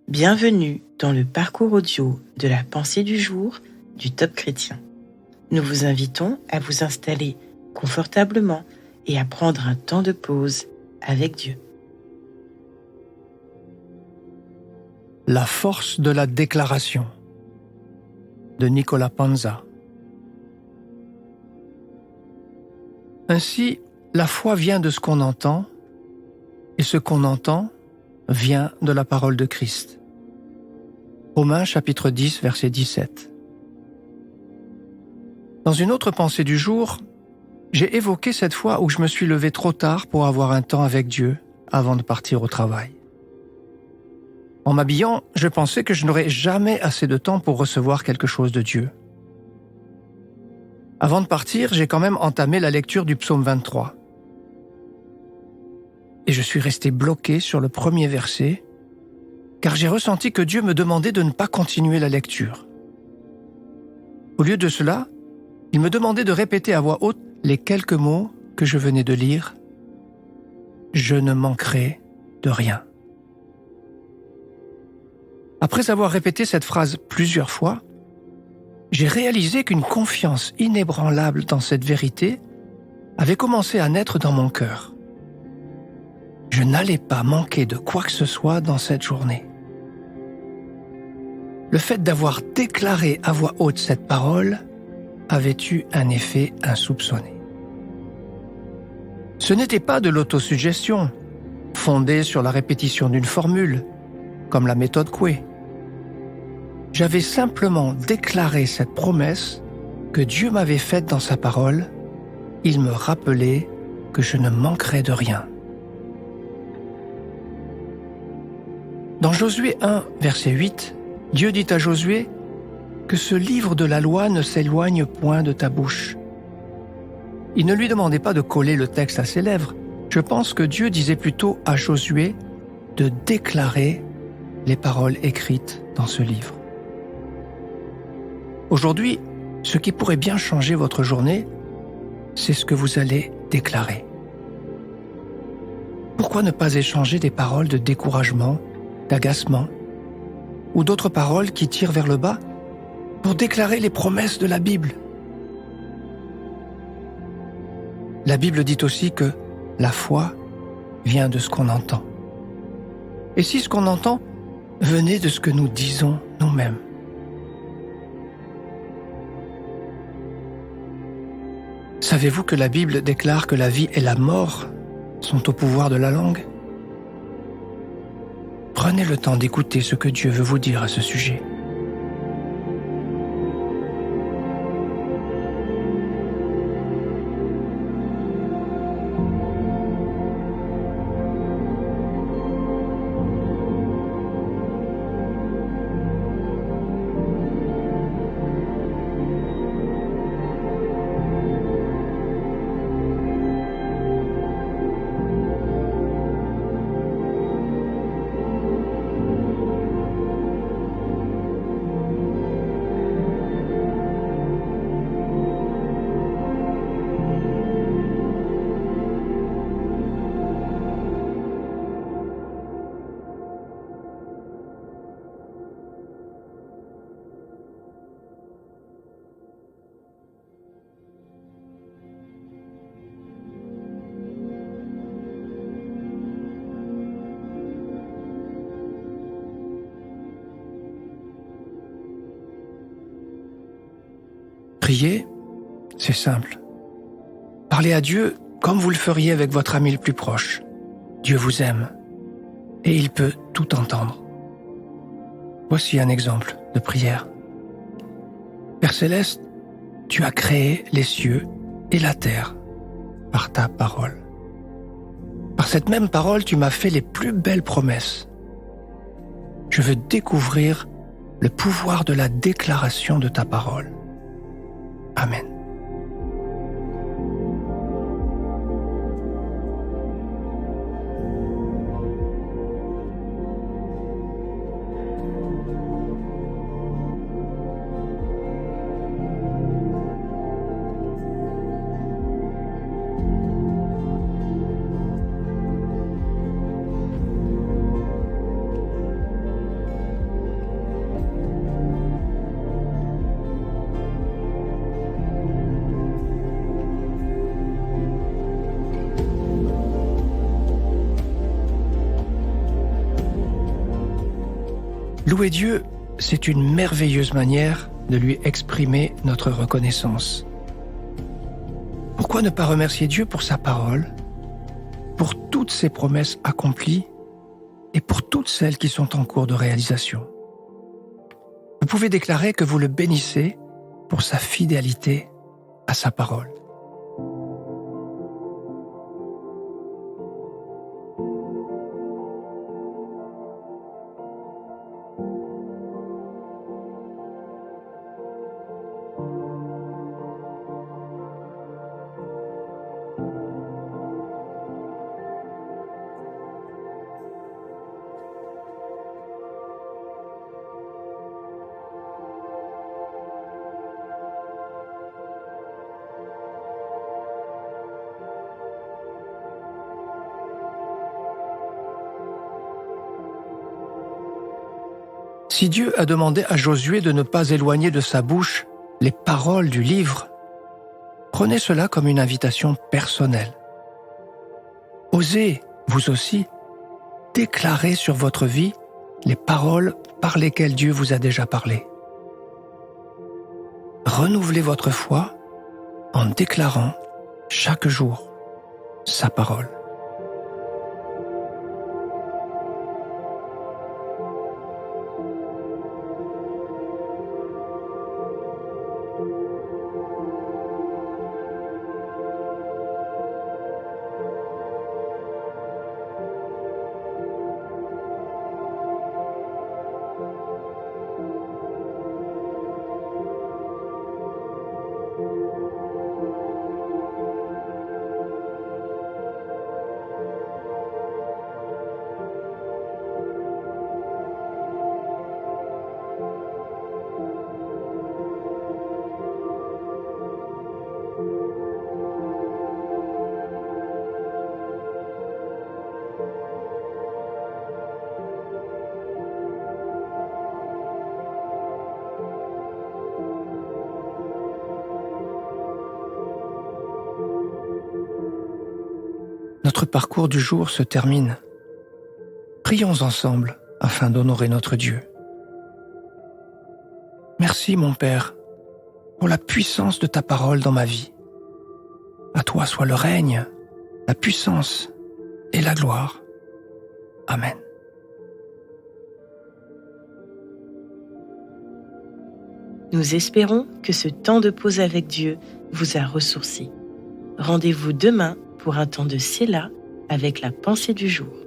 Bienvenue dans le parcours audio de la pensée du jour du Top Chrétien. Nous vous invitons à vous installer confortablement et à prendre un temps de pause avec Dieu. La force de la déclaration de Nicolas Panza. Ainsi, la foi vient de ce qu'on entend, et ce qu'on entend vient de la parole de Christ. Romains chapitre 10, verset 17. Dans une autre pensée du jour, j'ai évoqué cette fois où je me suis levé trop tard pour avoir un temps avec Dieu avant de partir au travail. En m'habillant, je pensais que je n'aurais jamais assez de temps pour recevoir quelque chose de Dieu. Avant de partir, j'ai quand même entamé la lecture du psaume 23. Et je suis resté bloqué sur le premier verset, car j'ai ressenti que Dieu me demandait de ne pas continuer la lecture. Au lieu de cela, il me demandait de répéter à voix haute les quelques mots que je venais de lire. « Je ne manquerai de rien ». Après avoir répété cette phrase plusieurs fois, j'ai réalisé qu'une confiance inébranlable dans cette vérité avait commencé à naître dans mon cœur. Je n'allais pas manquer de quoi que ce soit dans cette journée. Le fait d'avoir déclaré à voix haute cette parole avait eu un effet insoupçonné. Ce n'était pas de l'autosuggestion, fondée sur la répétition d'une formule, comme la méthode Coué. J'avais simplement déclaré cette promesse que Dieu m'avait faite dans sa parole. Il me rappelait que je ne manquerais de rien. Dans Josué 1, verset 8, Dieu dit à Josué que ce livre de la loi ne s'éloigne point de ta bouche. Il ne lui demandait pas de coller le texte à ses lèvres. Je pense que Dieu disait plutôt à Josué de déclarer les paroles écrites dans ce livre. Aujourd'hui, ce qui pourrait bien changer votre journée, c'est ce que vous allez déclarer. Pourquoi ne pas échanger des paroles de découragement, d'agacement, ou d'autres paroles qui tirent vers le bas pour déclarer les promesses de la Bible? La Bible dit aussi que la foi vient de ce qu'on entend. Et si ce qu'on entend venait de ce que nous disons nous-mêmes? Savez-vous que la Bible déclare que la vie et la mort sont au pouvoir de la langue? Prenez le temps d'écouter ce que Dieu veut vous dire à ce sujet. Prier, c'est simple. Parlez à Dieu comme vous le feriez avec votre ami le plus proche. Dieu vous aime et il peut tout entendre. Voici un exemple de prière. Père Céleste, tu as créé les cieux et la terre par ta parole. Par cette même parole, tu m'as fait les plus belles promesses. Je veux découvrir le pouvoir de la déclaration de ta parole. Amen. Louer Dieu, c'est une merveilleuse manière de lui exprimer notre reconnaissance. Pourquoi ne pas remercier Dieu pour sa parole, pour toutes ses promesses accomplies et pour toutes celles qui sont en cours de réalisation? Vous pouvez déclarer que vous le bénissez pour sa fidélité à sa parole. Si Dieu a demandé à Josué de ne pas éloigner de sa bouche les paroles du livre, prenez cela comme une invitation personnelle. Osez, vous aussi, déclarer sur votre vie les paroles par lesquelles Dieu vous a déjà parlé. Renouvelez votre foi en déclarant chaque jour sa parole. Notre parcours du jour se termine. Prions ensemble afin d'honorer notre Dieu. Merci, mon Père, pour la puissance de ta parole dans ma vie. À toi soit le règne, la puissance et la gloire. Amen. Nous espérons que ce temps de pause avec Dieu vous a ressourci. Rendez-vous demain pour un temps de Séla avec la pensée du jour.